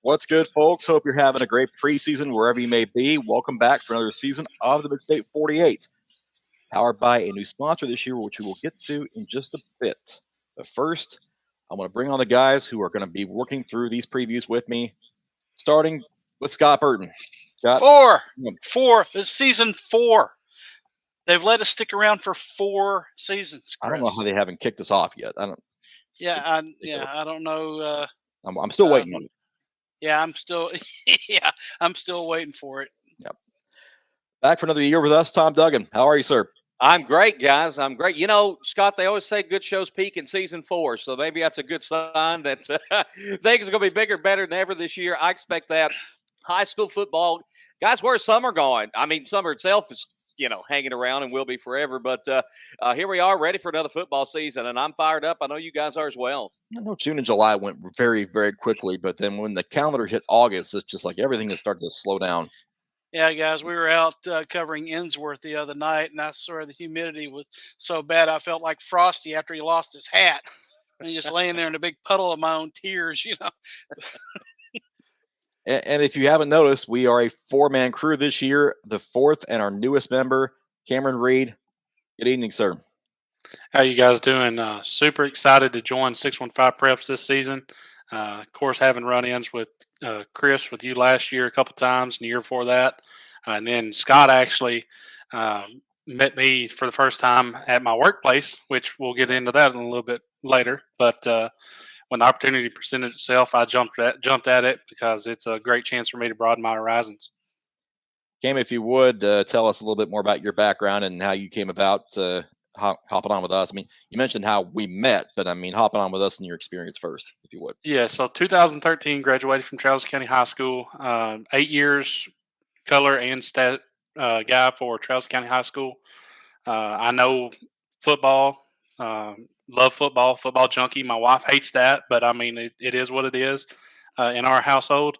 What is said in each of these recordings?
What's good, folks? Hope you're having a great preseason wherever you may be. Welcome back for another season of the Midstate 48, powered by a new sponsor this year, which we will get to in just a bit. But first, I'm going to bring on the guys who are going to be working through these previews with me, starting with Scott Burton. Scott? Four. This is season 4. They've let us stick around for 4 seasons, Chris. I don't know how they haven't kicked us off yet. I don't know. I'm still waiting on it. Yeah, I'm still waiting for it. Yep. Back for another year with us, Tom Duggan. How are you, sir? I'm great, guys. I'm great. You know, Scott, they always say good shows peak in season 4, so maybe that's a good sign that things are going to be bigger, better than ever this year. I expect that. High school football, guys, where's summer going? I mean, summer itself is, hanging around and will be forever. But here we are, ready for another football season, and I'm fired up. I know you guys are as well. I know June and July went very, very quickly, but then when the calendar hit August, it's just like everything has started to slow down. Yeah, guys, we were out covering Innsworth the other night, and I swear the humidity was so bad I felt like Frosty after he lost his hat. And just laying there in a big puddle of my own tears, And if you haven't noticed, we are a 4-man crew this year, the 4th and our newest member, Cameron Reed. Good evening, sir. How you guys doing? Super excited to join 615 Preps this season. Of course, having run-ins with Chris with you last year a couple times, and the year before that. And then Scott actually met me for the first time at my workplace, which we'll get into that in a little bit later. But when the opportunity presented itself, I jumped at it because it's a great chance for me to broaden my horizons. Cam, if you would, tell us a little bit more about your background and how you came about hopping on with us. I mean, you mentioned how we met, but I mean, hopping on with us and your experience first, if you would. Yeah, so 2013, graduated from Charles County High School. 8 years color and stat guy for Charles County High School. I know football. Love football junkie. My wife hates that, but I mean, it is what it is in our household.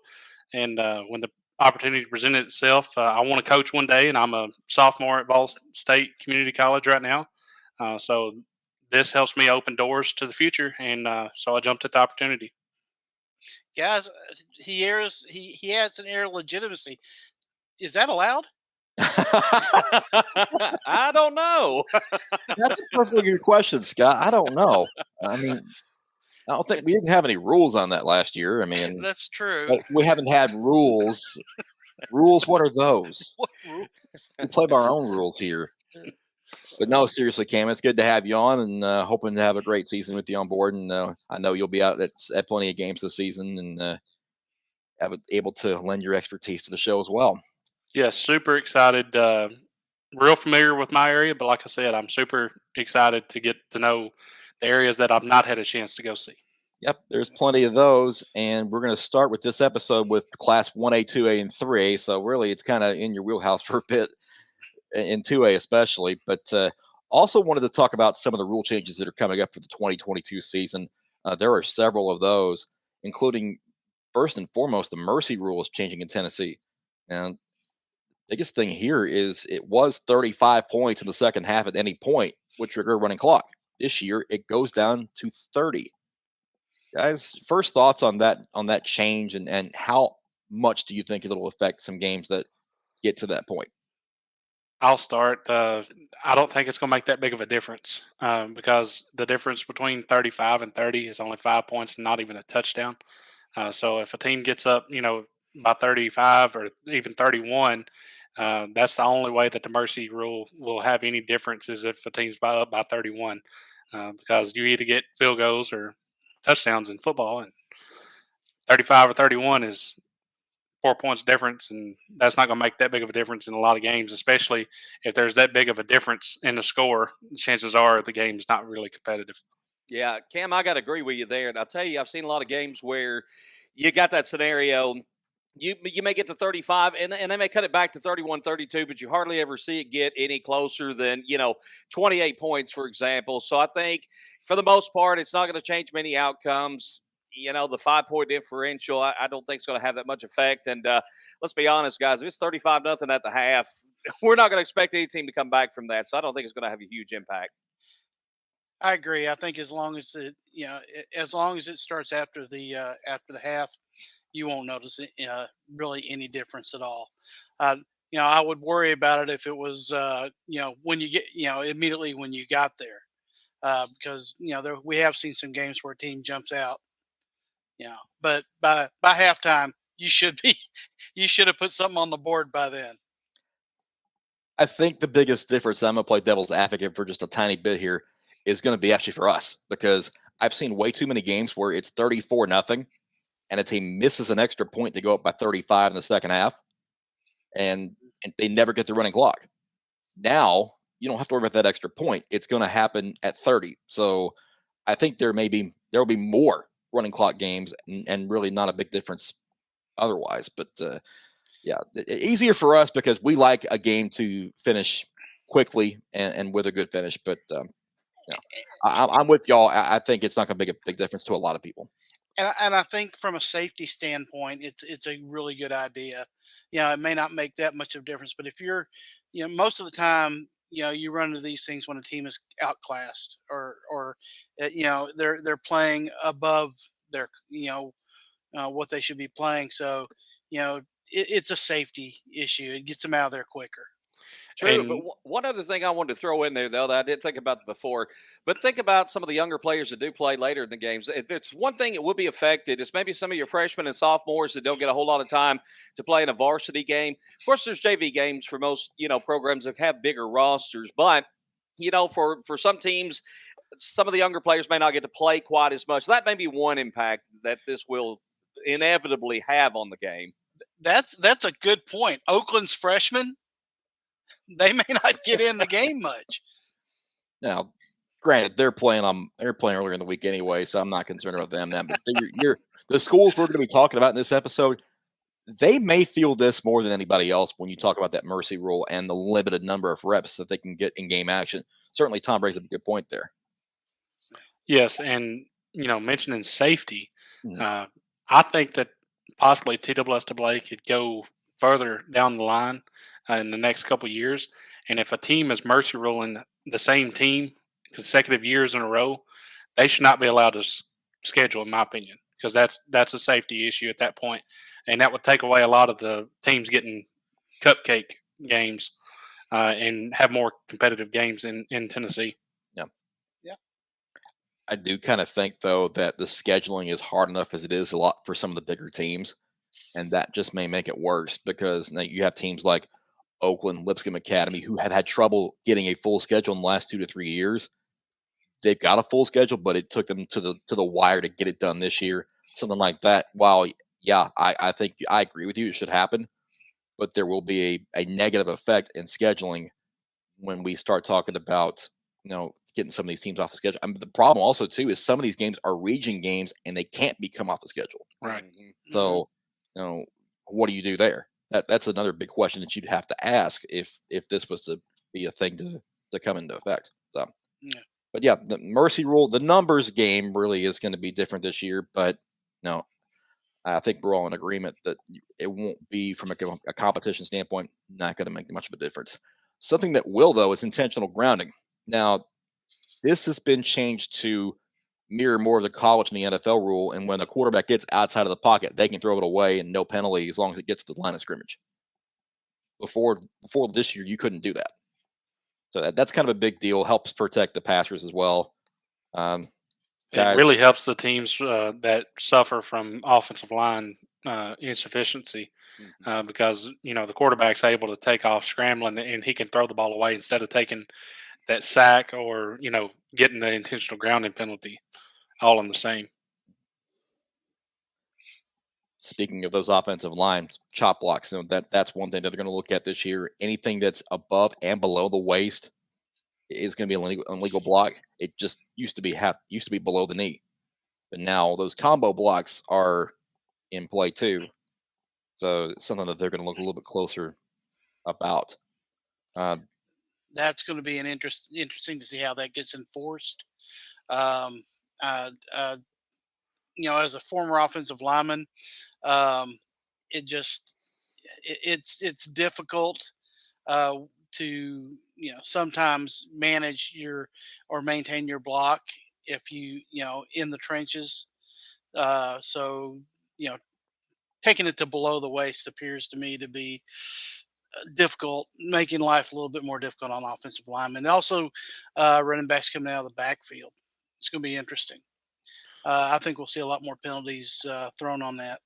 And when the opportunity presented itself, I want to coach one day, and I'm a sophomore at Ball State Community College right now. So this helps me open doors to the future, and so I jumped at the opportunity. Guys, he has an air of legitimacy. Is that allowed? I don't know. That's a perfectly good question, Scott. I don't know. I mean, I don't think we didn't have any rules on that last year. I mean, that's true. We haven't had rules. Rules? What are those? What rules? We play by our own rules here. But no, seriously, Cam, it's good to have you on, and hoping to have a great season with you on board. And I know you'll be out at plenty of games this season, and able to lend your expertise to the show as well. Yeah, super excited. Real familiar with my area, but like I said, I'm super excited to get to know the areas that I've not had a chance to go see. Yep, there's plenty of those, and we're going to start with this episode with Class 1A, 2A, and 3A. So really, it's kind of in your wheelhouse for a bit, in 2A especially. But also wanted to talk about some of the rule changes that are coming up for the 2022 season. There are several of those, including, first and foremost, the mercy rule is changing in Tennessee. And biggest thing here is it was 35 points in the second half at any point would trigger a running clock. This year, it goes down to 30. Guys, first thoughts on that change, and how much do you think it'll affect some games that get to that point? I'll start. I don't think it's going to make that big of a difference because the difference between 35 and 30 is only 5 points and not even a touchdown. So if a team gets up, by 35 or even 31, that's the only way that the mercy rule will have any difference is if a team's up by 31, because you either get field goals or touchdowns in football, and 35 or 31 is 4 points difference, and that's not going to make that big of a difference in a lot of games, especially if there's that big of a difference in the score. Chances are the game's not really competitive. Yeah, Cam, I got to agree with you there. And I'll tell you, I've seen a lot of games where you got that scenario. You may get to 35, and they may cut it back to 31, 32, but you hardly ever see it get any closer than, 28 points, for example. So I think, for the most part, it's not going to change many outcomes. The 5-point differential, I don't think it's going to have that much effect. And let's be honest, guys, if it's 35-0 at the half, we're not going to expect any team to come back from that. So I don't think it's going to have a huge impact. I agree. I think as long as it starts after the half, you won't notice really any difference at all. I would worry about it if it was when you get immediately when you got there, because we have seen some games where a team jumps out, but by halftime you should be you should have put something on the board by then. I think the biggest difference, I'm going to play devil's advocate for just a tiny bit here, is going to be actually for us, because I've seen way too many games where it's 34-0 and a team misses an extra point to go up by 35 in the second half, and they never get the running clock. Now, you don't have to worry about that extra point. It's going to happen at 30. So I think there will be more running clock games and really not a big difference otherwise. But yeah, easier for us because we like a game to finish quickly and with a good finish. But I'm with y'all. I think it's not going to make a big difference to a lot of people. And I think from a safety standpoint, it's a really good idea. It may not make that much of a difference, but if you're, most of the time, you run into these things when a team is outclassed or they're playing above their, what they should be playing. So, it's a safety issue. It gets them out of there quicker. True, but one other thing I wanted to throw in there, though, that I didn't think about before, but think about some of the younger players that do play later in the games. If there's one thing that will be affected, it's maybe some of your freshmen and sophomores that don't get a whole lot of time to play in a varsity game. Of course, there's JV games for most, programs that have bigger rosters, but for some teams, some of the younger players may not get to play quite as much. That may be one impact that this will inevitably have on the game. That's a good point. Oakland's freshmen, they may not get in the game much. Now, granted, they're playing earlier in the week anyway, so I'm not concerned about them. But the schools we're going to be talking about in this episode, they may feel this more than anybody else when you talk about that mercy rule and the limited number of reps that they can get in game action. Certainly, Tom brings up a good point there. Yes, and mentioning safety, I think that possibly TSSAA could go further down the line in the next couple of years. And if a team is mercy ruling the same team consecutive years in a row, they should not be allowed to schedule, in my opinion, because that's a safety issue at that point, and that would take away a lot of the teams getting cupcake games and have more competitive games in Tennessee. Yeah. I do kind of think, though, that the scheduling is hard enough as it is a lot for some of the bigger teams, and that just may make it worse because now you have teams like Oakland, Lipscomb Academy, who have had trouble getting a full schedule in the last 2 to 3 years. They've got a full schedule, but it took them to the wire to get it done this year. Something like that. While, yeah, I think I agree with you, it should happen, but there will be a negative effect in scheduling when we start talking about getting some of these teams off the schedule. I mean, the problem also too is some of these games are region games and they can't come off the schedule. Right. So, what do you do there? That's another big question that you'd have to ask if this was to be a thing to come into effect. So, yeah. But yeah, the mercy rule, the numbers game really is going to be different this year. But no, I think we're all in agreement that it won't be, from a competition standpoint, not going to make much of a difference. Something that will, though, is intentional grounding. Now, this has been changed to mirror more of the college and the NFL rule. And when a quarterback gets outside of the pocket, they can throw it away and no penalty as long as it gets to the line of scrimmage. Before this year, you couldn't do that. So that's kind of a big deal. Helps protect the passers as well. It really helps the teams that suffer from offensive line insufficiency because the quarterback's able to take off scrambling and he can throw the ball away instead of taking that sack or getting the intentional grounding penalty, all in the same. Speaking of those offensive lines, chop blocks, that's one thing that they're going to look at this year. Anything that's above and below the waist is going to be an illegal block. It just used to be below the knee, but now those combo blocks are in play too. So it's something that they're going to look a little bit closer about. That's going to be interesting to see how that gets enforced. As a former offensive lineman, it's difficult to sometimes manage or maintain your block if you in the trenches. So taking it to below the waist appears to me to be difficult, making life a little bit more difficult on offensive linemen. Also, running backs coming out of the backfield. It's going to be interesting. I think we'll see a lot more penalties thrown on that.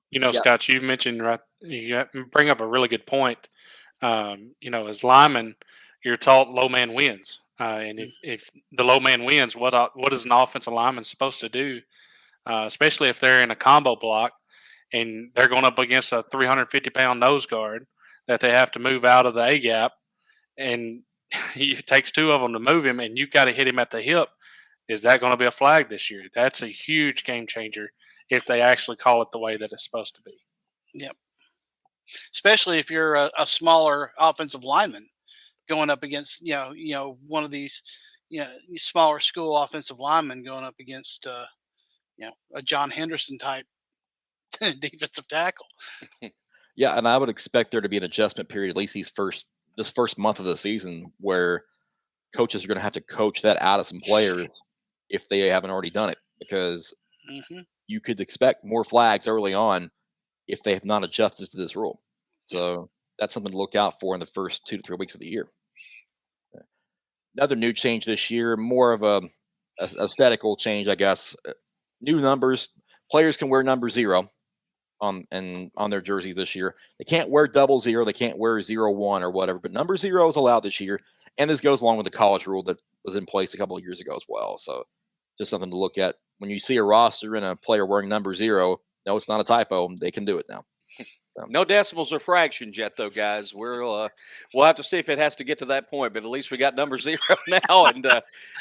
Yeah. Scott, you mentioned you bring up a really good point. As linemen, you're taught low man wins. And if the low man wins, what is an offensive lineman supposed to do? Especially if they're in a combo block and they're going up against a 350-pound nose guard that they have to move out of the A gap, and it takes two of them to move him, and you've got to hit him at the hip. Is that going to be a flag this year? That's a huge game changer if they actually call it the way that it's supposed to be. Yep. Especially if you're a smaller offensive lineman going up against, one of these, smaller school offensive linemen going up against, a John Henderson type defensive tackle. Yeah, and I would expect there to be an adjustment period, at least this first month of the season, where coaches are going to have to coach that out of some players if they haven't already done it, because you could expect more flags early on if they have not adjusted to this rule. So that's something to look out for in the first 2 to 3 weeks of the year. Another new change this year, more of a aesthetical change, I guess. New numbers. Players can wear number 0 on their jerseys this year. They can't wear 00. They can't wear 01 or whatever. But number 0 is allowed this year, and this goes along with the college rule that was in place a couple of years ago as well. So just something to look at when you see a roster and a player wearing number 0. No, it's not a typo. They can do it now. No decimals or fractions yet, though, guys. We'll have to see if it has to get to that point, but at least we got number 0 now, and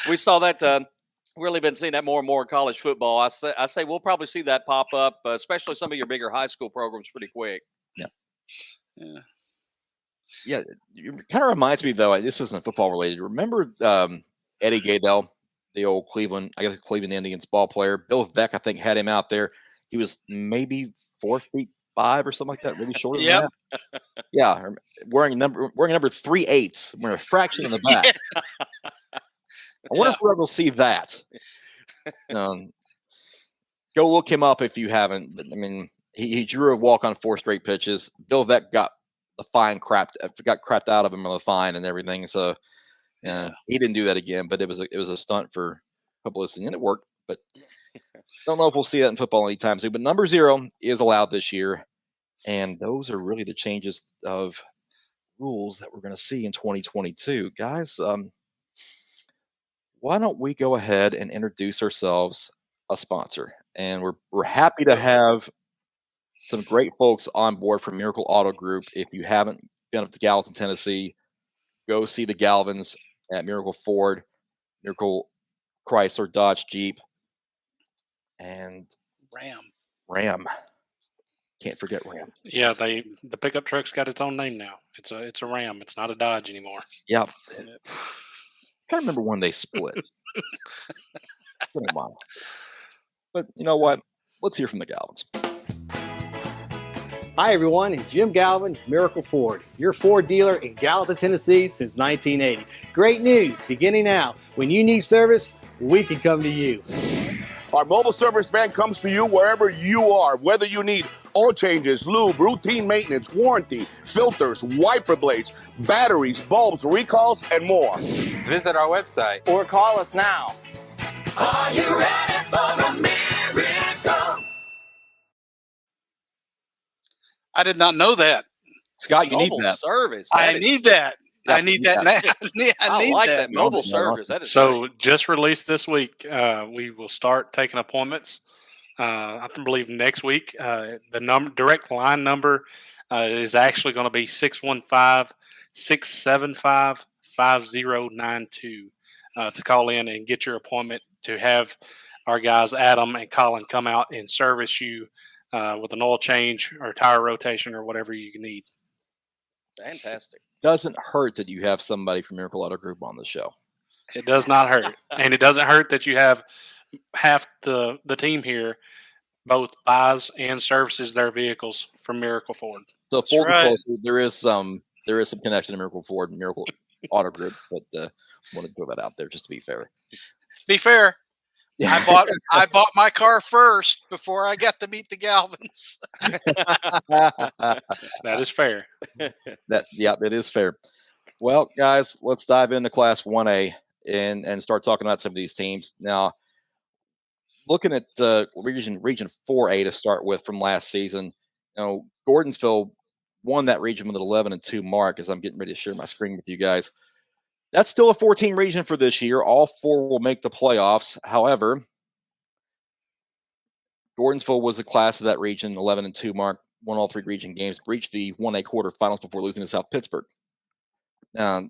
we saw that. Really been seeing that more and more in college football. I say we'll probably see that pop up, especially some of your bigger high school programs, pretty quick. Yeah. It kind of reminds me, though. This isn't football related. Remember Eddie Gaedel, the old Cleveland Indians ball player? Bill Veck, I think, had him out there. He was maybe 4'5" or something like that, maybe shorter than that. Yeah, wearing number 3/8, wearing a fraction in the back. I wonder if we're able to see that. Go look him up if you haven't. But I mean, he drew a walk on 4 straight pitches. Bill Veck got the fine crapped out of him on the fine and everything. So he didn't do that again. But it was a stunt for a couple of seasons, and it worked. But don't know if we'll see that in football anytime soon. But number 0 is allowed this year, and those are really the changes of rules that we're going to see in 2022, guys. Why don't we go ahead and introduce ourselves a sponsor? And we're happy to have some great folks on board from Miracle Auto Group. If you haven't been up to Gallatin, Tennessee, go see the Galvins at Miracle Ford, Miracle Chrysler, Dodge, Jeep, and Ram. Can't forget Ram. Yeah, the pickup truck's got its own name now. It's a Ram. It's not a Dodge anymore. Yeah. I can't remember when they split. It's been a while. But you know what? Let's hear from the Galvins. Hi, everyone. It's Jim Galvin, Miracle Ford, your Ford dealer in Gallatin, Tennessee since 1980. Great news. Beginning now. When you need service, we can come to you. Our mobile service van comes to you wherever you are, whether you need oil changes, lube, routine maintenance, warranty, filters, wiper blades, batteries, bulbs, recalls, and more. Visit our website or call us now. Are you ready for the miracle? I did not know that. Scott, you need that. Service. I need that. I need that now. I need like that. mobile service. That is so great. Just released this week. We will start taking appointments. I believe next week. The direct line number is actually going to be 615-675-5092 to call in and get your appointment to have our guys Adam and Colin come out and service you with an oil change or tire rotation or whatever you need. Fantastic. Doesn't hurt that you have somebody from Miracle Auto Group on the show. It does not hurt. And it doesn't hurt that you have half the team here both buys and services their vehicles from Miracle Ford. So full disclosure, there is some connection to Miracle Ford and Miracle Auto Group, but want to throw that out there just to be fair. Be fair. I bought my car first before I got to meet the Galvins. That is fair. It is fair. Well, guys, let's dive into Class 1A and start talking about some of these teams. Now, looking at region 4A to start with from last season, Gordonsville won that region with an 11-2 mark. As I'm getting ready to share my screen with you guys, that's still a 14 region for this year. All 4 will make the playoffs. However, Gordonsville was a class of that region, 11-2 mark, won all 3 region games, reached the 1A quarterfinals before losing to South Pittsburgh. Now,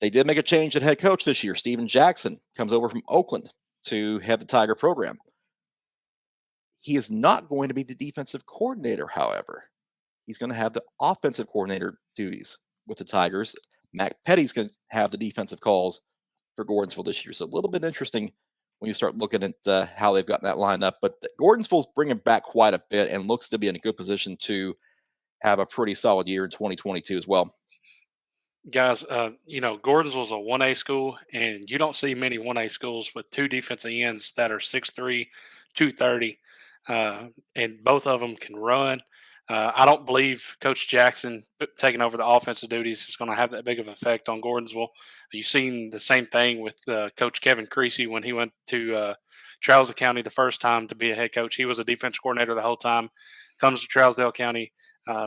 they did make a change at head coach this year. Steven Jackson comes over from Oakland to head the Tiger program. He is not going to be the defensive coordinator, however. He's going to have the offensive coordinator duties with the Tigers. Mac Petty's going to have the defensive calls for Gordonsville this year. So a little bit interesting when you start looking at how they've gotten that lined up. But Gordonsville's bringing back quite a bit and looks to be in a good position to have a pretty solid year in 2022 as well. Guys, Gordonsville's a 1A school, and you don't see many 1A schools with 2 defensive ends that are 6'3", 230, and both of them can run. I don't believe Coach Jackson taking over the offensive duties is going to have that big of an effect on Gordonsville. You've seen the same thing with Coach Kevin Creasy when he went to Trousdale County the first time to be a head coach. He was a defense coordinator the whole time, comes to Trousdale County,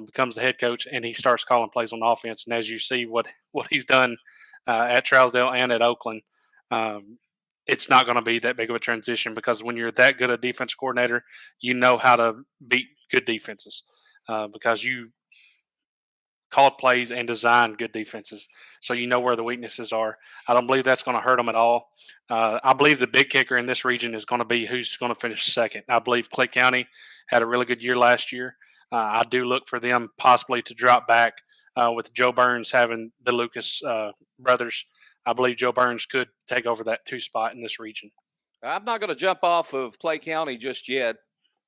becomes the head coach, and he starts calling plays on offense. And as you see what he's done at Trousdale and at Oakland, it's not going to be that big of a transition because when you're that good a defense coordinator, you know how to beat good defenses because you called plays and designed good defenses. So you know where the weaknesses are. I don't believe that's going to hurt them at all. I believe the big kicker in this region is going to be who's going to finish second. I believe Clay County had a really good year last year. I do look for them possibly to drop back with Joe Burns having the Lucas brothers. I believe Joe Burns could take over that 2 spot in this region. I'm not going to jump off of Clay County just yet.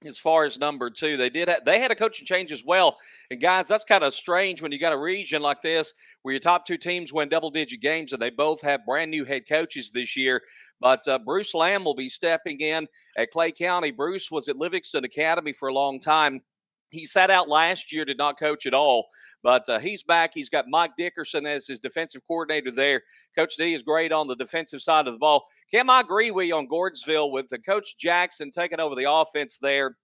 As far as number 2, they had a coaching change as well. And guys, that's kind of strange when you got a region like this where your top 2 teams win double-digit games and they both have brand new head coaches this year. But Bruce Lamb will be stepping in at Clay County. Bruce was at Livingston Academy for a long time. He sat out last year, did not coach at all, but he's back. He's got Mike Dickerson as his defensive coordinator there. Coach D is great on the defensive side of the ball. Cam, I agree with you on Gordonsville with the Coach Jackson taking over the offense there.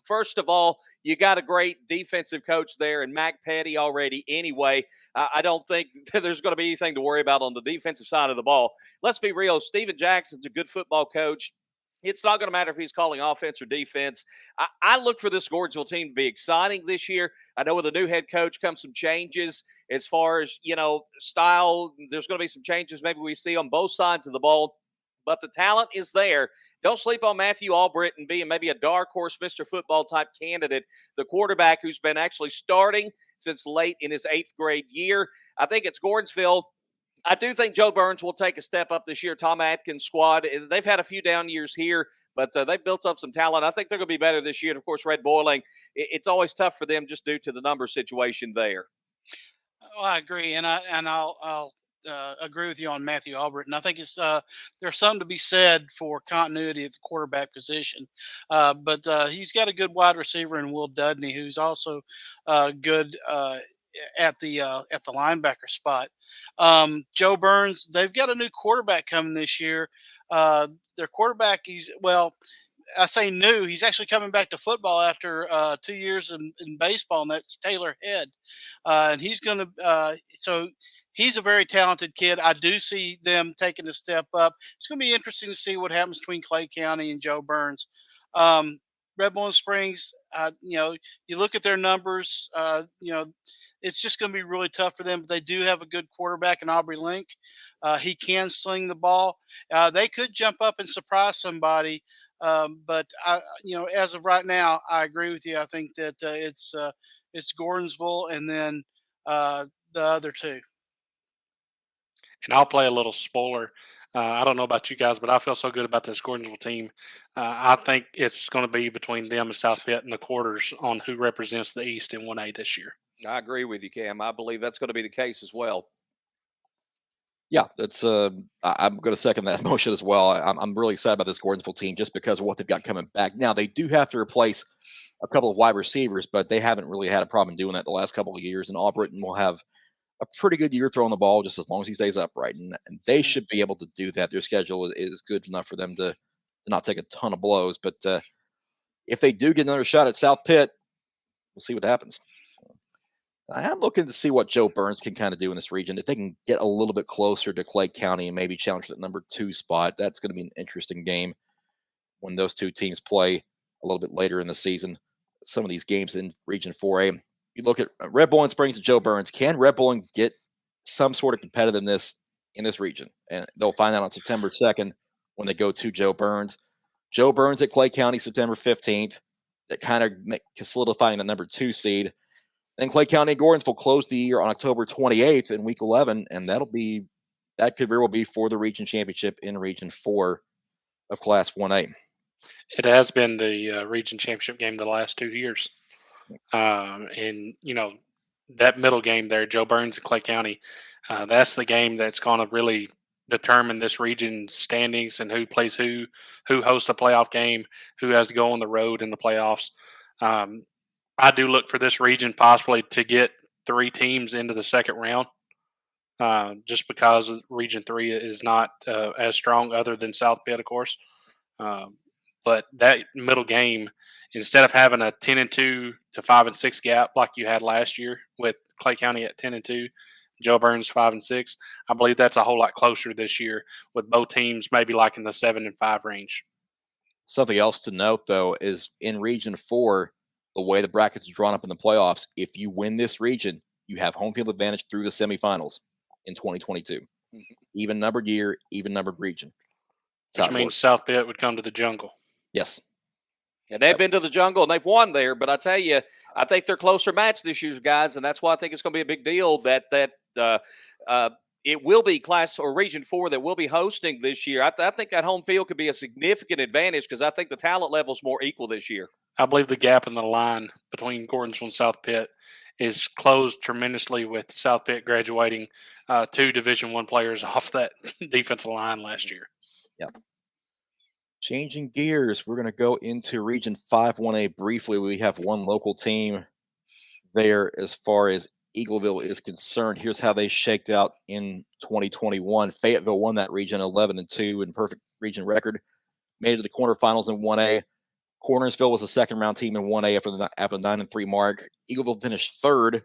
First of all, you got a great defensive coach there and Mac Petty already anyway. I don't think there's going to be anything to worry about on the defensive side of the ball. Let's be real. Steven Jackson's a good football coach. It's not going to matter if he's calling offense or defense. I look for this Gordonsville team to be exciting this year. I know with a new head coach comes some changes as far as, style. There's going to be some changes maybe we see on both sides of the ball. But the talent is there. Don't sleep on Matthew Albritton being maybe a dark horse Mr. Football type candidate, the quarterback who's been actually starting since late in his 8th grade year. I think it's Gordonsville. I do think Joe Burns will take a step up this year. Tom Atkins' squad, they've had a few down years here, but they've built up some talent. I think they're going to be better this year. And, of course, Red Boiling, it's always tough for them just due to the number situation there. Well, I agree, and I'll agree with you on Matthew Albritton. I think there's something to be said for continuity at the quarterback position, but he's got a good wide receiver in Will Dudney, who's also good at the linebacker spot. Joe Burns, they've got a new quarterback coming this year. Their quarterback, I say new. He's actually coming back to football after 2 years in baseball, and that's Taylor Head. And he's going to so he's a very talented kid. I do see them taking a step up. It's going to be interesting to see what happens between Clay County and Joe Burns. Red Bowling Springs, you look at their numbers, it's just going to be really tough for them. But they do have a good quarterback in Aubrey Link. He can sling the ball. They could jump up and surprise somebody. But as of right now, I agree with you. I think that it's Gordonsville and then the other 2. And I'll play a little spoiler. I don't know about you guys, but I feel so good about this Gordonsville team. I think it's going to be between them and South Pitt in the quarters on who represents the East in 1A this year. I agree with you, Cam. I believe that's going to be the case as well. Yeah, that's. I'm going to second that motion as well. I'm really excited about this Gordonsville team just because of what they've got coming back. Now they do have to replace a couple of wide receivers, but they haven't really had a problem doing that the last couple of years. And Albritton will have a pretty good year throwing the ball just as long as he stays upright, and they should be able to do that. Their schedule is good enough for them to not take a ton of blows. But if they do get another shot at South Pitt, we'll see what happens. I am looking to see what Joe Burns can kind of do in this region. If they can get a little bit closer to Clay County and maybe challenge that number 2 spot, that's going to be an interesting game when those two teams play a little bit later in the season. Some of these games in Region 4A. You look at Red Bull and Springs and Joe Burns. Can Red Bull get some sort of competitiveness in this region? And they'll find out on September 2nd when they go to Joe Burns. Joe Burns at Clay County, September 15th. That kind of solidifying the number 2 seed. Then Clay County and Gordonsville close the year on October 28th in Week 11, and that could very well be for the region championship in Region 4 of Class 1A. It has been the region championship game the last 2 years. And, that middle game there, Joe Burns and Clay County, that's the game that's going to really determine this region's standings and who plays who hosts a playoff game, who has to go on the road in the playoffs. I do look for this region possibly to get 3 teams into the second round, just because Region 3 is not as strong other than South Pitt, of course. But that middle game, instead of having a 10-2 to 5-6 gap like you had last year with Clay County at 10-2, Joe Burns 5-6, I believe that's a whole lot closer this year with both teams maybe like in the 7-5 range. Something else to note, though, is in Region 4, the way the brackets are drawn up in the playoffs, if you win this region, you have home field advantage through the semifinals in 2022. Even numbered year, even numbered region. Which means South Pitt would come to the jungle. Yes. And they've been to the jungle and they've won there. But I tell you, I think they're closer match this year, guys. And that's why I think it's going to be a big deal that it will be Class or Region 4 that will be hosting this year. I think that home field could be a significant advantage because I think the talent level is more equal this year. I believe the gap in the line between Gordonsville and South Pitt is closed tremendously with South Pitt graduating 2 Division I players off that defensive line last year. Yep. Changing gears, we're going to go into Region 5 1A briefly. We have one local team there as far as Eagleville is concerned. Here's how they shaked out in 2021. Fayetteville won that region 11-2 in perfect region record. Made it to the quarterfinals in 1A. Cornersville was a second-round team in 1A after the 9-3 mark. Eagleville finished 3rd,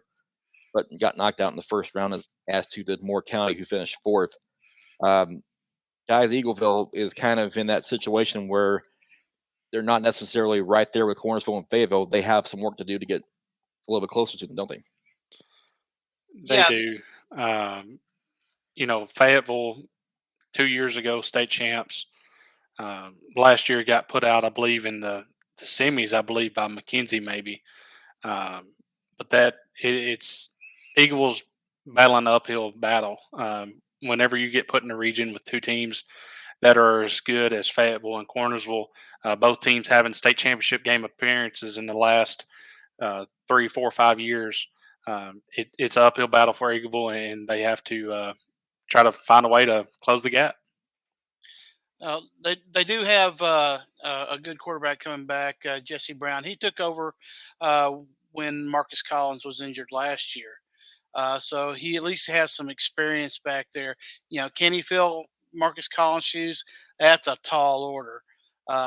but got knocked out in the first round, as to did Moore County, who finished 4th. Guys, Eagleville is kind of in that situation where they're not necessarily right there with Cornersville and Fayetteville. They have some work to do to get a little bit closer to them, don't they? They do. Fayetteville 2 years ago, state champs. Last year got put out, I believe, in the semis, I believe, by McKenzie maybe. But it's Eagles battling an uphill battle. Whenever you get put in a region with 2 teams that are as good as Fayetteville and Cornersville, both teams having state championship game appearances in the last 3, 4, 5 years, it's an uphill battle for Eagleville, and they have to try to find a way to close the gap. They do have a good quarterback coming back, Jesse Brown. He took over when Marcus Collins was injured last year. So he at least has some experience back there. Can he fill Marcus Collins' shoes? That's a tall order.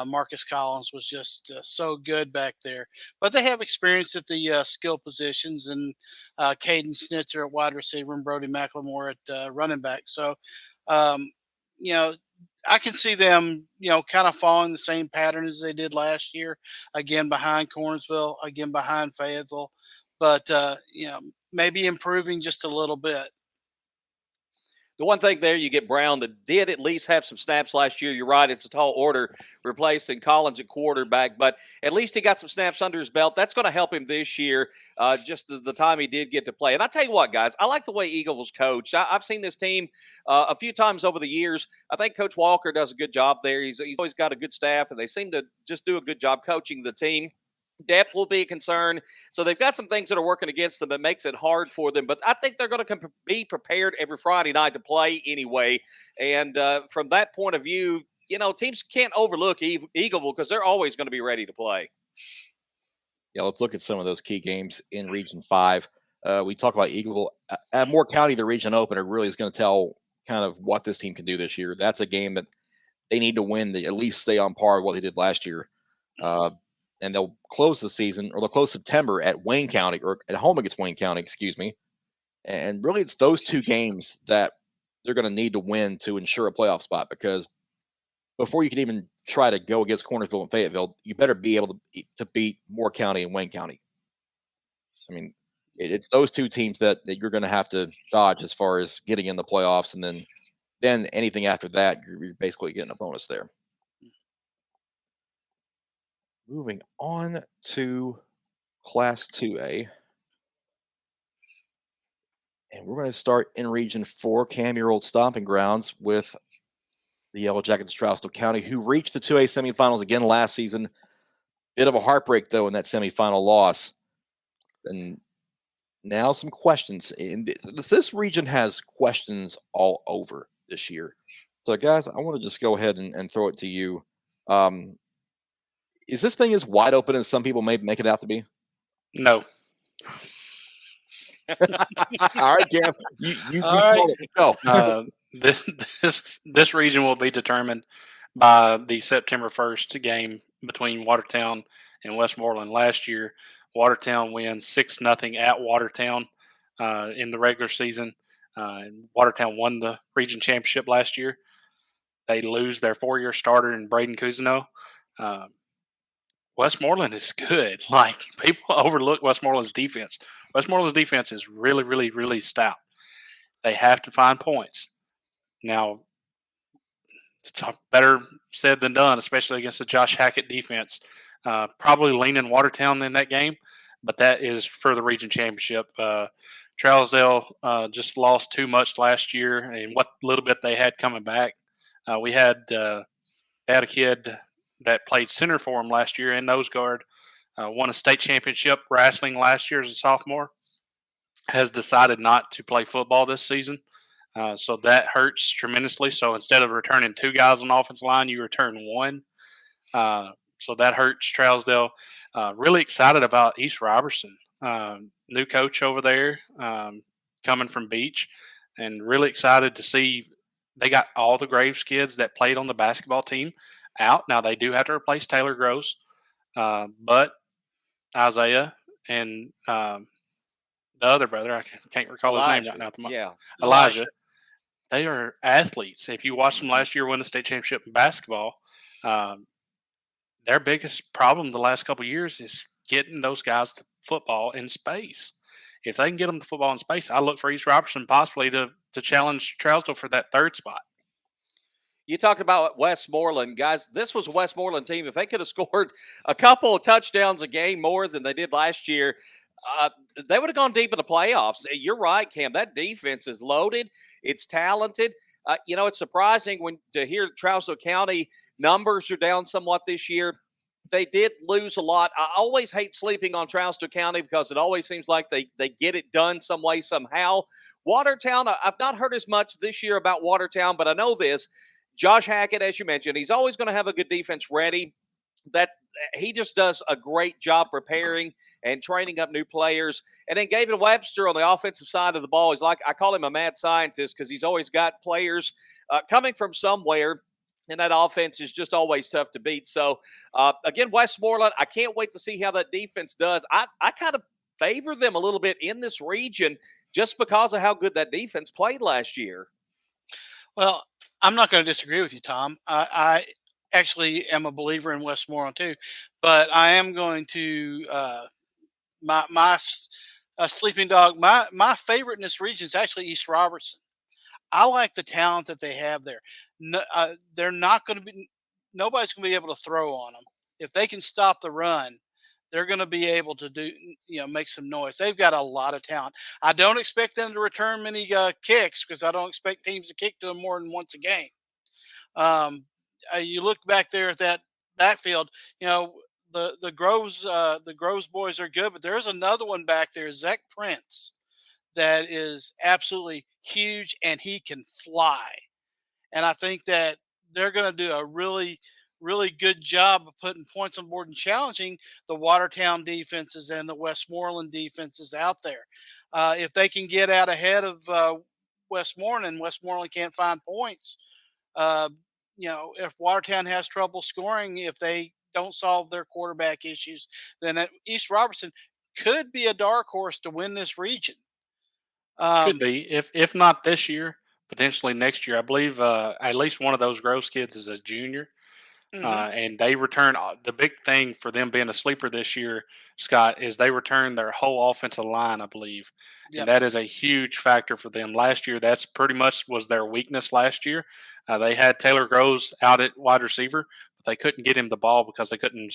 Marcus Collins was just so good back there. But they have experience at the skill positions, and Caden Snitzer at wide receiver and Brody McLemore at running back. So, I can see them, kind of following the same pattern as they did last year. Again, behind Cornersville, again, behind Fayetteville. But, maybe improving just a little bit. The one thing there, you get Brown that did at least have some snaps last year. You're right, it's a tall order replacing Collins at quarterback, but at least he got some snaps under his belt. That's going to help him this year, just the time he did get to play. And I tell you what, guys, I like the way Eagles coach. I've seen this team a few times over the years. I think Coach Walker does a good job there. He's always got a good staff, and they seem to just do a good job coaching the team. Depth will be a concern. So they've got some things that are working against them that makes it hard for them. But I think they're going to be prepared every Friday night to play anyway. And from that point of view, teams can't overlook Eagleville because they're always going to be ready to play. Yeah, let's look at some of those key games in Region 5. We talk about Eagleville. At Moore County, the region opener really is going to tell kind of what this team can do this year. That's a game that they need to win to at least stay on par with what they did last year. And they'll close the season, or they'll close September at Wayne County, or at home against Wayne County, excuse me. And really, it's those two games that they're going to need to win to ensure a playoff spot, because before you can even try to go against Cornersville and Fayetteville, you better be able to beat Moore County and Wayne County. I mean, it's those two teams that you're going to have to dodge as far as getting in the playoffs, and then anything after that, you're basically getting a bonus there. Moving on to Class 2A. And we're going to start in Region 4, Cam, your old stomping grounds, with the Yellow Jackets of Trousdale County, who reached the 2A semifinals again last season. Bit of a heartbreak, though, in that semifinal loss. And now some questions. This region has questions all over this year. So, guys, I want to just go ahead and throw it to you. Is this thing as wide open as some people may make it out to be? No. All right, Cam. You All called it. Go. This region will be determined by the September 1st game between Watertown and Westmoreland. Last year, Watertown wins 6-0 at Watertown in the regular season. Watertown won the region championship last year. They lose their 4-year starter in Braden Cousineau. Westmoreland is good. Like, people overlook Westmoreland's defense. Westmoreland's defense is really, really, really stout. They have to find points. Now, it's better said than done, especially against the Josh Hackett defense. Probably leaning Watertown in that game, but that is for the region championship. Trousdale just lost too much last year, and what little bit they had coming back. They had a kid that played center for him last year in nose guard, won a state championship wrestling last year as a sophomore, has decided not to play football this season. So that hurts tremendously. So instead of returning 2 guys on the offensive line, you return 1. So that hurts Trousdale. Really excited about East Robertson, new coach over there, coming from Beach, and really excited to see they got all the Graves kids that played on the basketball team out. Now they do have to replace Taylor Gross, but Isaiah and the other brother, I can't recall his name right now. Yeah, Elijah. They are athletes. If you watched them last year win the state championship in basketball, their biggest problem the last couple of years is getting those guys to football in space. If they can get them to football in space, I look for East Robertson possibly to challenge Trousdale for that 3rd spot. You talked about Westmoreland, guys. This was a Westmoreland team. If they could have scored a couple of touchdowns a game more than they did last year, they would have gone deep in the playoffs. You're right, Cam. That defense is loaded. It's talented. It's surprising to hear Trousdale County numbers are down somewhat this year. They did lose a lot. I always hate sleeping on Trousdale County because it always seems like they get it done some way, somehow. Watertown, I've not heard as much this year about Watertown, but I know this. Josh Hackett, as you mentioned, he's always going to have a good defense ready. That he just does a great job preparing and training up new players. And then David Webster on the offensive side of the ball, I call him a mad scientist because he's always got players coming from somewhere, and that offense is just always tough to beat. So, again, Westmoreland, I can't wait to see how that defense does. I kind of favor them a little bit in this region just because of how good that defense played last year. Well, I'm not going to disagree with you, Tom. I actually am a believer in Westmoreland too, but I am going to my sleeping dog. My favorite in this region is actually East Robertson. I like the talent that they have there. No, they're not going to be. Nobody's going to be able to throw on them. If they can stop the run, they're going to be able to make some noise. They've got a lot of talent. I don't expect them to return many kicks because I don't expect teams to kick to them more than once a game. You look back there at that backfield, the Groves boys are good, but there's another one back there, Zach Prince, that is absolutely huge, and he can fly. And I think that they're going to do a really, really good job of putting points on board and challenging the Watertown defenses and the Westmoreland defenses out there. If they can get out ahead of Westmoreland, and Westmoreland can't find points, uh, if Watertown has trouble scoring, if they don't solve their quarterback issues, then East Robertson could be a dark horse to win this region. Could be, if not this year, potentially next year. I believe at least one of those Groves kids is a junior, and they return. The big thing for them being a sleeper this year, Scott, is they return their whole offensive line, I believe, Yep. and that is a huge factor for them. Last year, that's pretty much was their weakness. Last year, they had Taylor Groves out at wide receiver, but they couldn't get him the ball because they couldn't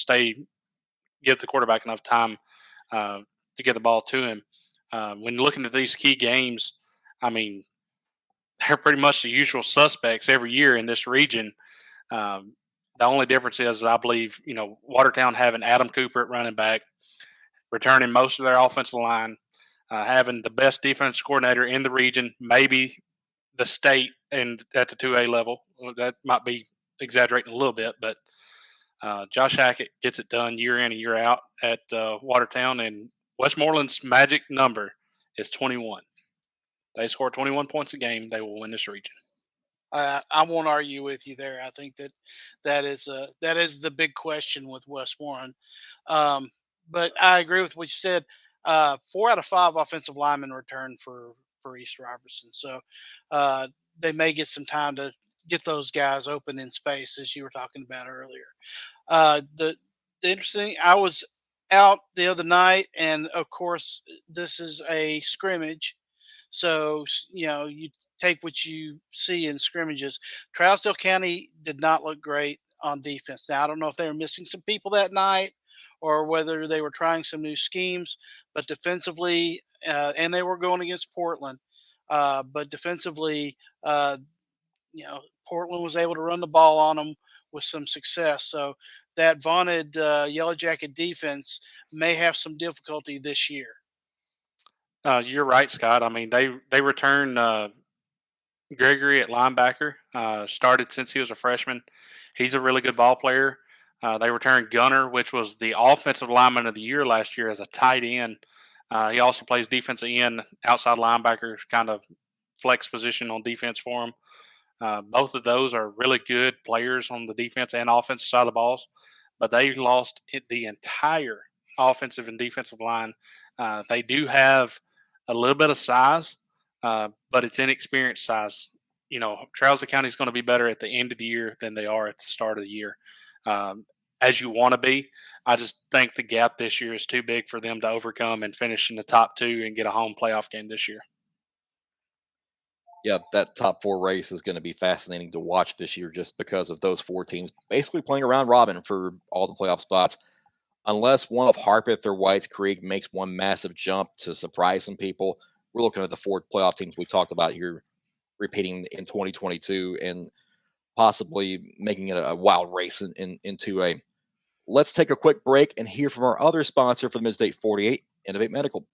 give the quarterback enough time to get the ball to him. When looking at these key games, I mean, they're pretty much the usual suspects every year in this region. The only difference is, I believe, Watertown having Adam Cooper at running back, returning most of their offensive line, having the best defense coordinator in the region, maybe the state, and at the 2A level. That might be exaggerating a little bit, but Josh Hackett gets it done year in and year out at Watertown, and Westmoreland's magic number is 21. They score 21 points a game, they will win this region. I won't argue with you there. I think that is the big question with Westmoreland. But I agree with what you said. 4 out of 5 offensive linemen return for East Robertson, so they may get some time to get those guys open in space, as you were talking about earlier. The interesting, I was out the other night, and of course, this is a scrimmage, so you take what you see in scrimmages. Trousdale County did not look great on defense. Now, I don't know if they were missing some people that night or whether they were trying some new schemes, but defensively, and they were going against Portland, but defensively, Portland was able to run the ball on them with some success. So that vaunted Yellow Jacket defense may have some difficulty this year. You're right, Scott. I mean, they return Gregory at linebacker. Started since he was a freshman. He's a really good ball player. They returned Gunner, which was the offensive lineman of the year last year, as a tight end. He also plays defensive end, outside linebacker, kind of flex position on defense for him. Both of those are really good players on the defense and offensive side of the balls, but they lost the entire offensive and defensive line. They do have a little bit of size, but it's inexperienced size. Trousdale County is going to be better at the end of the year than they are at the start of the year, as you want to be. I just think the gap this year is too big for them to overcome and finish in the top 2 and get a home playoff game this year. Yeah, that top 4 race is going to be fascinating to watch this year, just because of those 4 teams basically playing around robin for all the playoff spots. Unless one of Harpeth or Whites Creek makes one massive jump to surprise some people, we're looking at the 4 playoff teams we talked about here repeating in 2022 and possibly making it a wild race in 2A. Let's take a quick break and hear from our other sponsor for the Midstate 48, Innovate Medical.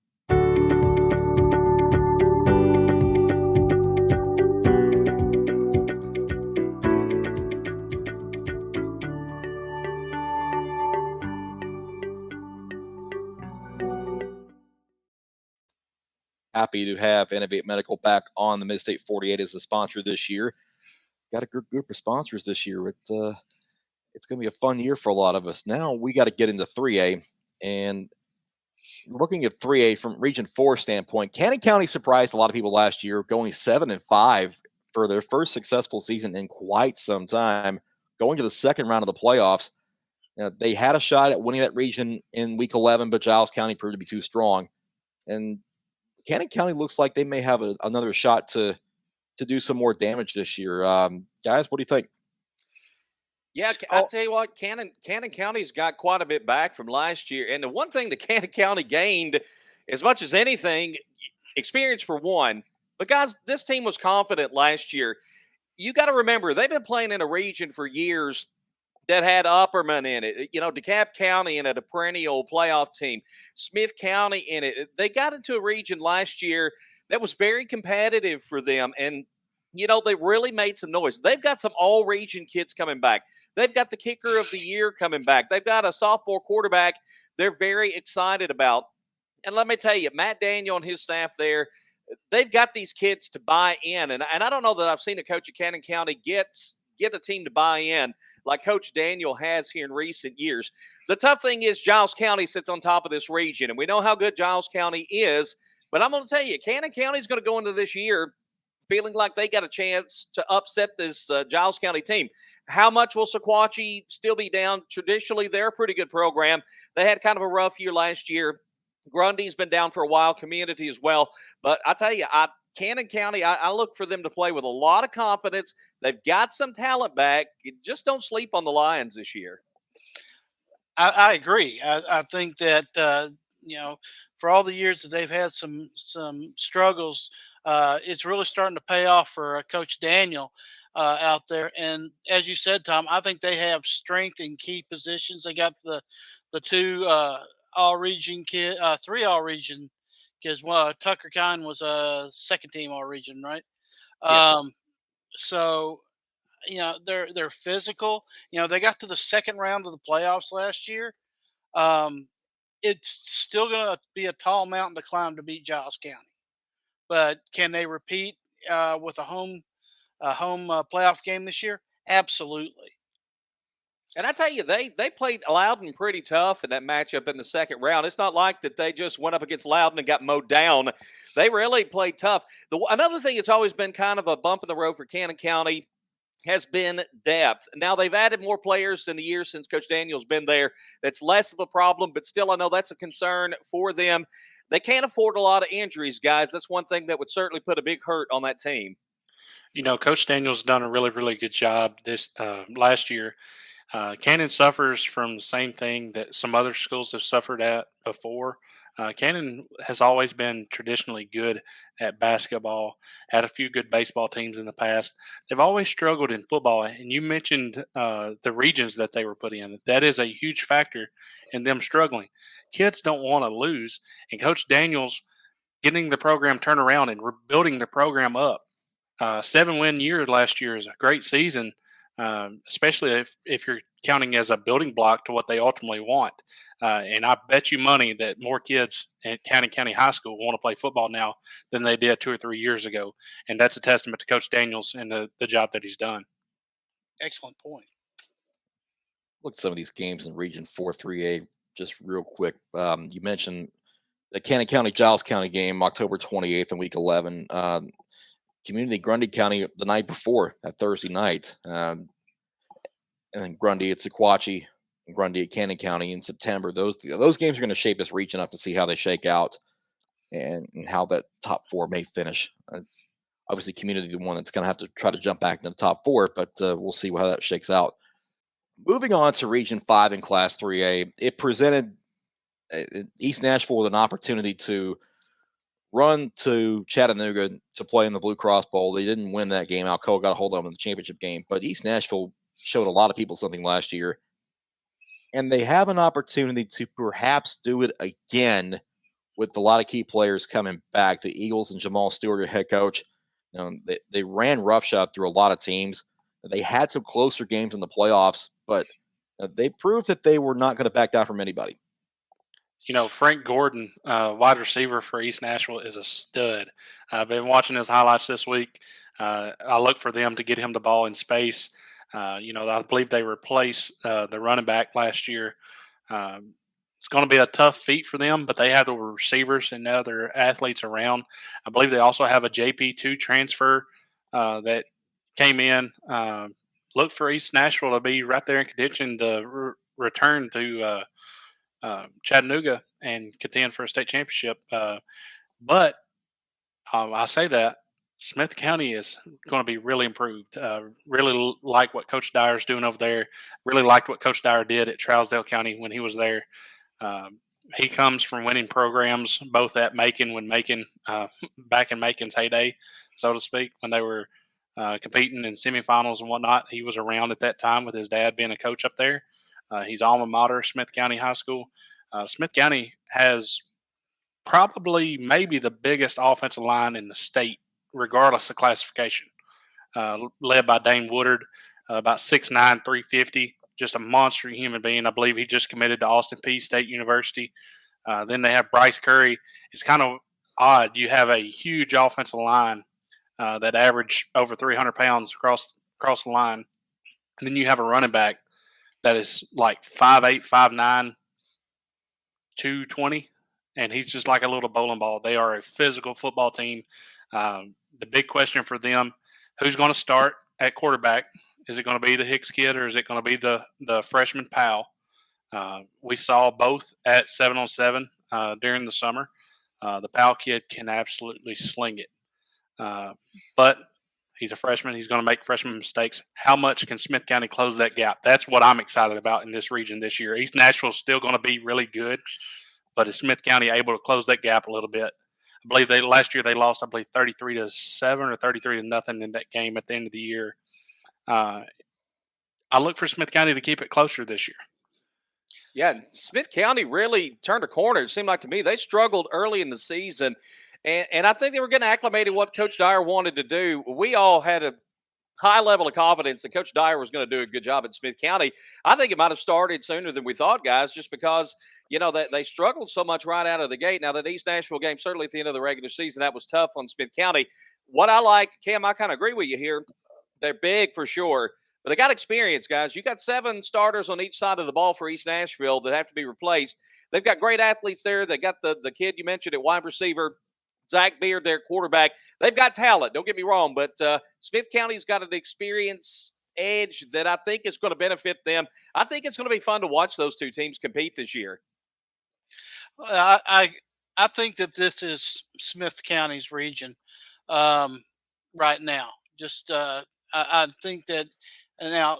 Happy to have Innovate Medical back on the Midstate 48 as a sponsor this year. Got a good group of sponsors this year. It's going to be a fun year for a lot of us. Now we got to get into 3A, and looking at 3A from Region 4 standpoint, Cannon County surprised a lot of people last year, going 7-5 for their first successful season in quite some time, going to the second round of the playoffs. They had a shot at winning that region in Week 11, but Giles County proved to be too strong. And Cannon County looks like they may have another shot to do some more damage this year. Guys, what do you think? Yeah, I'll tell you what, Cannon County's got quite a bit back from last year. And the one thing that Cannon County gained, as much as anything, experience for one. But, guys, this team was confident last year. You got to remember, they've been playing in a region for years that had Upperman in it. DeKalb County in it, a perennial playoff team. Smith County in it. They got into a region last year that was very competitive for them. And, they really made some noise. They've got some all-region kids coming back. They've got the kicker of the year coming back. They've got a sophomore quarterback they're very excited about. And let me tell you, Matt Daniel and his staff there, they've got these kids to buy in. And I don't know that I've seen a coach at Cannon County get a team to buy in like Coach Daniel has here in recent years. The tough thing is Giles County sits on top of this region, and we know how good Giles County is. But I'm going to tell you, Cannon County is going to go into this year feeling like they got a chance to upset this Giles County team. How much will Sequatchie still be down? Traditionally, they're a pretty good program. They had kind of a rough year last year. Grundy's been down for a while, community as well. But I tell you, Cannon County, I look for them to play with a lot of confidence. They've got some talent back. You just don't sleep on the Lions this year. I agree. I think that, for all the years that they've had some struggles, it's really starting to pay off for Coach Daniel out there. And as you said, Tom, I think they have strength in key positions. They got the two all-region kid, 3 all-region kids. Well, Tucker Kine was a second team all-region, right? Yes. So, they're physical. They got to the second round of the playoffs last year. It's still going to be a tall mountain to climb to beat Giles County. But can they repeat with a home playoff game this year? Absolutely. And I tell you, they played Loudon pretty tough in that matchup in the second round. It's not like that they just went up against Loudon and got mowed down. They really played tough. Another thing that's always been kind of a bump in the road for Cannon County has been depth. Now, they've added more players in the years since Coach Daniel's been there. That's less of a problem, but still I know that's a concern for them. They can't afford a lot of injuries, guys. That's one thing that would certainly put a big hurt on that team. Coach Daniel's done a really, really good job this last year. Cannon suffers from the same thing that some other schools have suffered at before. Cannon has always been traditionally good at basketball, had a few good baseball teams in the past. They've always struggled in football, and you mentioned the regions that they were put in. That is a huge factor in them struggling. Kids don't want to lose, and Coach Daniels getting the program turned around and rebuilding the program up. 7-win year last year is a great season. Especially if you're counting as a building block to what they ultimately want. And I bet you money that more kids at Cannon County High School want to play football now than they did 2 or 3 years ago. And that's a testament to Coach Daniels and the job that he's done. Excellent point. Look at some of these games in Region 4-3A just real quick. You mentioned the Cannon County Giles County game, October 28th and Week 11. Community Grundy County the night before, that Thursday night. And then Grundy at Sequatchie and Grundy at Cannon County in September. Those games are going to shape this region up to see how they shake out and how that top 4 may finish. Obviously, Community the one that's going to have to try to jump back into the top 4, but we'll see how that shakes out. Moving on to Region 5 in Class 3A, it presented East Nashville with an opportunity to run to Chattanooga to play in the Blue Cross Bowl. They didn't win that game. Alcoa got a hold of them in the championship game, but East Nashville showed a lot of people something last year, and they have an opportunity to perhaps do it again with a lot of key players coming back. The Eagles and Jamal Stewart, head coach, they ran roughshod through a lot of teams. They had some closer games in the playoffs, but they proved that they were not going to back down from anybody. Frank Gordon, wide receiver for East Nashville, is a stud. I've been watching his highlights this week. I look for them to get him the ball in space. I believe they replaced the running back last year. It's going to be a tough feat for them, but they have the receivers and other athletes around. I believe they also have a JP2 transfer that came in. Look for East Nashville to be right there in contention to return to Chattanooga and contend for a state championship. But I say that Smith County is going to be really improved. Really like what Coach Dyer's doing over there. Really liked what Coach Dyer did at Trousdale County when he was there. He comes from winning programs, both at Macon, back in Macon's heyday, so to speak, when they were competing in semifinals and whatnot. He was around at that time with his dad being a coach up there. He's alma mater, Smith County High School. Smith County has probably maybe the biggest offensive line in the state, regardless of classification, led by Dane Woodard, about 6'9", 350, just a monster human being. I believe he just committed to Austin Peay State University. Then they have Bryce Curry. It's kind of odd. You have a huge offensive line that average over 300 pounds across the line. And then you have a running back that is like 5'8", 5'9", 220, and he's just like a little bowling ball. They are a physical football team. The big question for them, who's going to start at quarterback? Is it going to be the Hicks kid, or is it going to be the freshman Powell? We saw both at 7-on-7 during the summer. The Powell kid can absolutely sling it. But he's a freshman. He's going to make freshman mistakes. How much can Smith County close that gap? That's what I'm excited about in this region this year. East Nashville is still going to be really good, but is Smith County able to close that gap a little bit? I believe last year they lost, 33-7 or 33-0 in that game at the end of the year. I look for Smith County to keep it closer this year. Yeah, Smith County really turned a corner. It seemed like to me they struggled early in the season, and I think they were getting acclimated to what Coach Dyer wanted to do. We all had a high level of confidence that Coach Dyer was going to do a good job at Smith County. I think it might have started sooner than we thought, guys, just because, they struggled so much right out of the gate. Now, that East Nashville game, certainly at the end of the regular season, that was tough on Smith County. What I like, Cam, I kind of agree with you here. They're big for sure, but they got experience, guys. You got 7 starters on each side of the ball for East Nashville that have to be replaced. They've got great athletes there. They got the kid you mentioned at wide receiver, Zach Beard, their quarterback. They've got talent, don't get me wrong, but Smith County's got an experience edge that I think is going to benefit them. I think it's going to be fun to watch those two teams compete this year. I think that this is Smith County's region right now. Just I think that now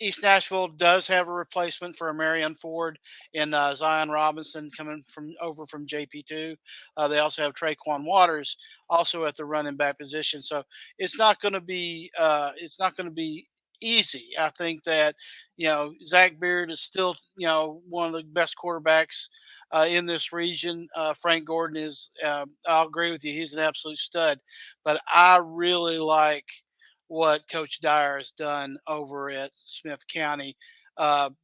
East Nashville does have a replacement for Marion Ford and Zion Robinson coming over from JP2. They also have Traquan Waters also at the running back position. So it's not going to be easy. I think that Zach Beard is still one of the best quarterbacks in this region. Frank Gordon is. I'll agree with you. He's an absolute stud. But I really like what Coach Dyer has done over at Smith County.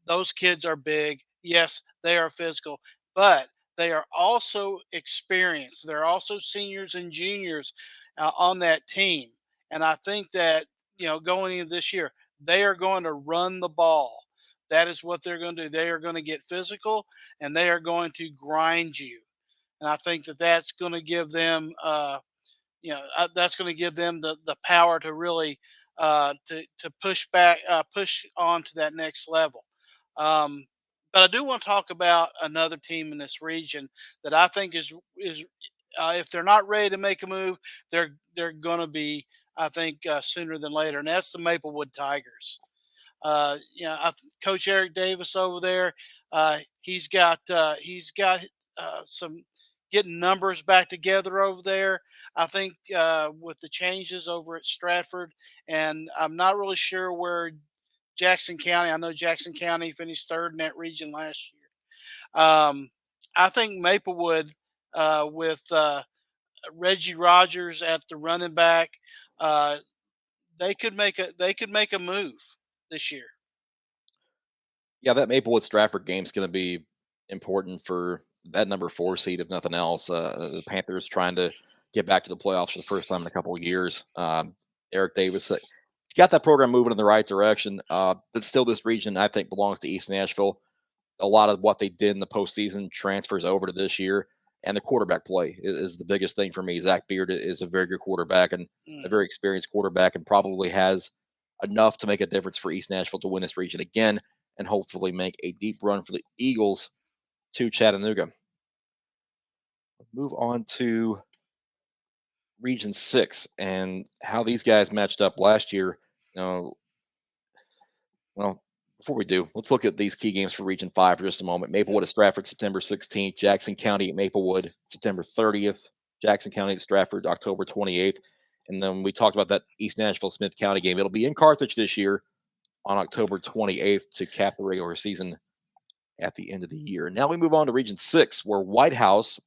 Those kids are big. Yes, they are physical, but they are also experienced. They're also seniors and juniors on that team. And I think that, going into this year, they are going to run the ball. That is what they're going to do. They are going to get physical, and they are going to grind you. And I think that that's going to give them that's going to give them the power to really to push on to that next level. But I do want to talk about another team in this region that I think is if they're not ready to make a move, they're going to be, I think, sooner than later, and that's the Maplewood Tigers. Coach Eric Davis over there, he's got some getting numbers back together over there. I think with the changes over at Stratford, and I'm not really sure where Jackson County. I know Jackson County finished 3rd in that region last year. I think Maplewood with Reggie Rogers at the running back, they could make a move this year. Yeah, that Maplewood Stratford game is going to be important for that number 4 seed, if nothing else. The Panthers trying to get back to the playoffs for the first time in a couple of years. Eric Davis got that program moving in the right direction. But still, this region, I think, belongs to East Nashville. A lot of what they did in the postseason transfers over to this year, and the quarterback play is the biggest thing for me. Zach Beard is a very good quarterback and a very experienced quarterback, and probably has enough to make a difference for East Nashville to win this region again and hopefully make a deep run for the Eagles to Chattanooga. Move on to Region 6 and how these guys matched up last year. Well, before we do, let's look at these key games for Region 5 for just a moment. Maplewood at Stratford, September 16th. Jackson County at Maplewood, September 30th. Jackson County at Stratford, October 28th. And then we talked about that East Nashville-Smith County game. It'll be in Carthage this year on October 28th to cap the regular season at the end of the year. Now we move on to Region 6, where White House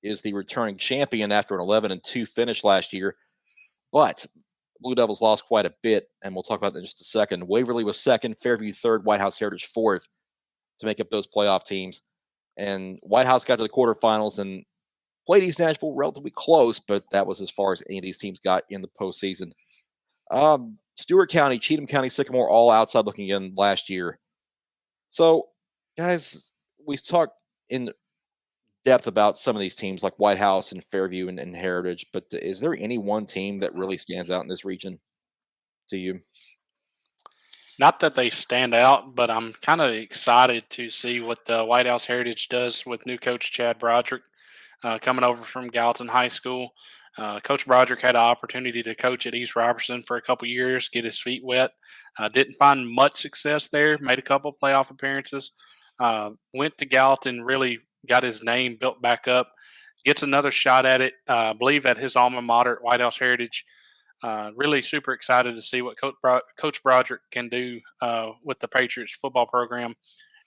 is the returning champion after an 11-2 finish last year. But Blue Devils lost quite a bit, and we'll talk about that in just a second. Waverly was second, Fairview third, White House Heritage fourth to make up those playoff teams. And White House got to the quarterfinals and played East Nashville relatively close, but that was as far as any of these teams got in the postseason. Stewart County, Cheatham County, Sycamore, all outside looking in last year. So, guys, we talked in depth about some of these teams like White House and Fairview and Heritage, but is there any one team that really stands out in this region to you? Not that they stand out, but I'm kind of excited to see what the White House Heritage does with new coach Chad Broderick coming over from Gallatin High School. Coach Broderick had an opportunity to coach at East Robertson for a couple years, get his feet wet. Didn't find much success there, made a couple playoff appearances. Went to Gallatin, really got his name built back up, gets another shot at it, I believe at his alma mater, White House Heritage. Really super excited to see what Coach Broderick can do with the Patriots football program.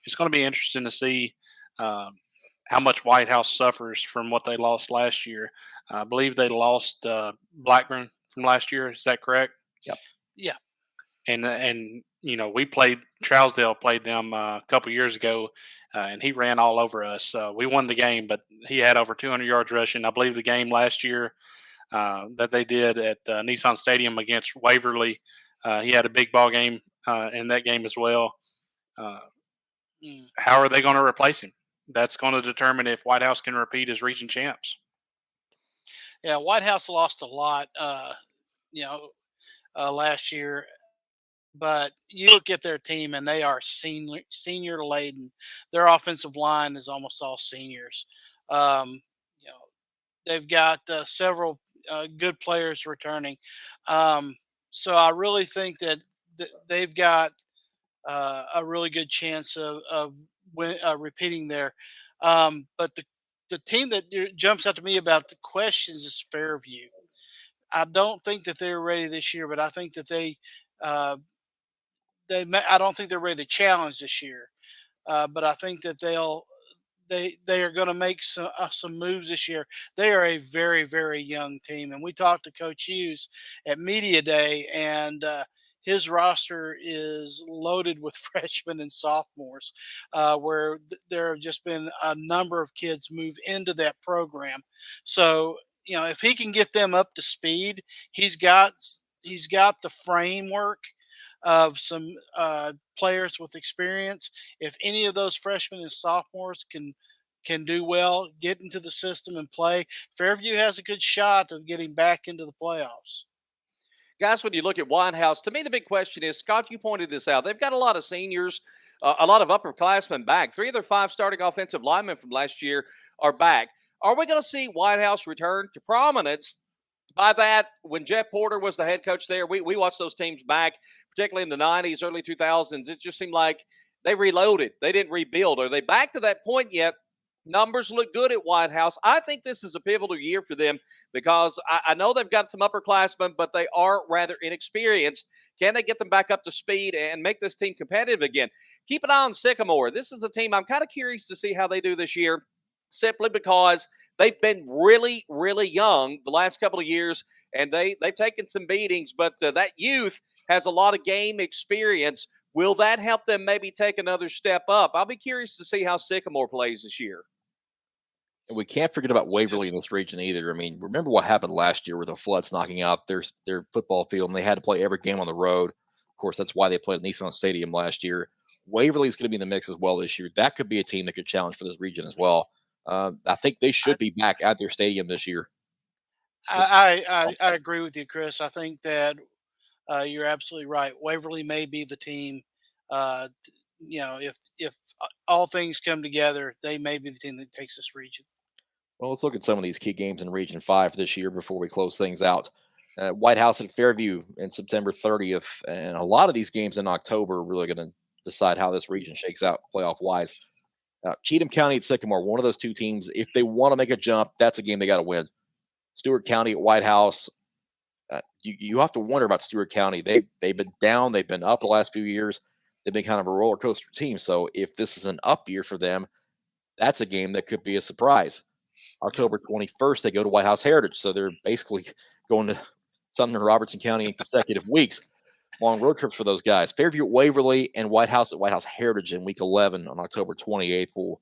It's going to be interesting to see how much White House suffers from what they lost last year. I believe they lost Blackburn from last year. Is that correct? Yep. Yeah. And we Trousdale played them a couple years ago, and he ran all over us. We won the game, but he had over 200 yards rushing. I believe the game last year that they did at Nissan Stadium against Waverly, he had a big ball game in that game as well. How are they going to replace him? That's going to determine if White House can repeat as region champs. Yeah, White House lost a lot, last year. But you look at their team, and they are senior laden. Their offensive line is almost all seniors. They've got several good players returning. So I really think that they've got a really good chance of repeating there. But the team that jumps out to me about the questions is Fairview. I don't think that they're ready this year, but I think that I don't think they're ready to challenge this year, but I think that they are going to make some moves this year. They are a very, very young team, and we talked to Coach Hughes at Media Day, and his roster is loaded with freshmen and sophomores, where there have just been a number of kids move into that program. So if he can get them up to speed, he's got the framework of some players with experience. If any of those freshmen and sophomores can do well, get into the system and play, Fairview has a good shot of getting back into the playoffs. Guys, when you look at White House, to me the big question is, Scott, you pointed this out, they've got a lot of seniors, a lot of upperclassmen back. 3 of their 5 starting offensive linemen from last year are back. Are we going to see White House return to prominence? By that, when Jeff Porter was the head coach there, we watched those teams back, particularly in the 90s, early 2000s. It just seemed like they reloaded. They didn't rebuild. Are they back to that point yet? Numbers look good at White House. I think this is a pivotal year for them because I know they've got some upperclassmen, but they are rather inexperienced. Can they get them back up to speed and make this team competitive again? Keep an eye on Sycamore. This is a team I'm kind of curious to see how they do this year, simply because they've been really, really young the last couple of years, and they've taken some beatings, but that youth has a lot of game experience. Will that help them maybe take another step up? I'll be curious to see how Sycamore plays this year. And we can't forget about Waverly in this region either. I mean, remember what happened last year with the floods knocking out their football field, and they had to play every game on the road. Of course, that's why they played at Nissan Stadium last year. Waverly is going to be in the mix as well this year. That could be a team that could challenge for this region as well. I think they should be back at their stadium this year. I agree with you, Chris. I think that you're absolutely right. Waverly may be the team. If all things come together, they may be the team that takes this region. Well, let's look at some of these key games in Region 5 this year before we close things out. White House at Fairview in September 30th, and a lot of these games in October are really going to decide how this region shakes out playoff-wise. Cheatham County at Sycamore, one of those two teams, if they want to make a jump, that's a game they got to win. Stewart County at White House. you have to wonder about Stewart County. They've been down, they've been up the last few years. They've been kind of a roller coaster team. So if this is an up year for them, that's a game that could be a surprise. October 21st, they go to White House Heritage. So they're basically going to Sumner and Robertson County in consecutive weeks. Long road trips for those guys. Fairview at Waverly and White House at White House Heritage in week 11 on October 28th will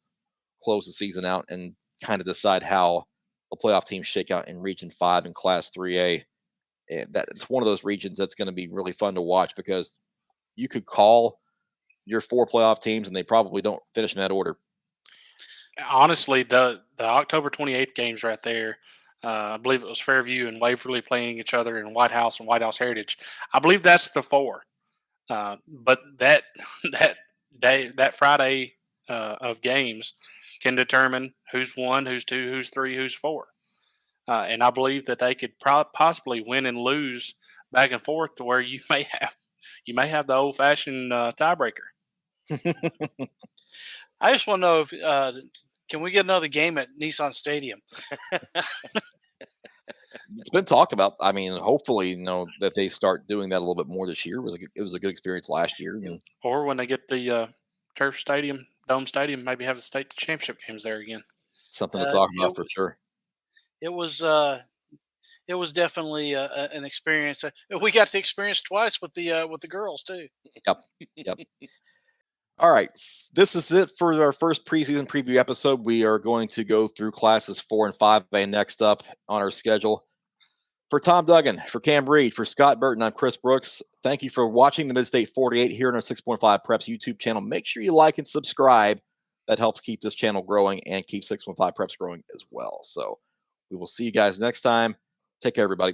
close the season out and kind of decide how the playoff teams shake out in Region 5 and Class 3A. And it's one of those regions that's going to be really fun to watch because you could call your 4 playoff teams and they probably don't finish in that order. Honestly, the October 28th games right there, I believe it was Fairview and Waverly playing each other in White House and White House Heritage. I believe that's the 4. But that Friday of games can determine who's 1, who's 2, who's 3, who's 4. And I believe that they could possibly win and lose back and forth to where you may have the old-fashioned tiebreaker. I just want to know if can we get another game at Nissan Stadium? It's been talked about. I mean, hopefully, that they start doing that a little bit more this year. It was a good experience last year. Or when they get the Turf Stadium, Dome Stadium, maybe have the state championship games there again. Something to talk about for sure. It was definitely an experience. We got to experience twice with the girls too. Yep. All right, this is it for our first preseason preview episode. We are going to go through classes 4 and 5A next up on our schedule. For Tom Duggan, for Cam Reed, for Scott Burton, I'm Chris Brooks. Thank you for watching the Midstate 48 here on our 6.5 Preps YouTube channel. Make sure you like and subscribe. That helps keep this channel growing and keep 6.5 Preps growing as well. So we will see you guys next time. Take care, everybody.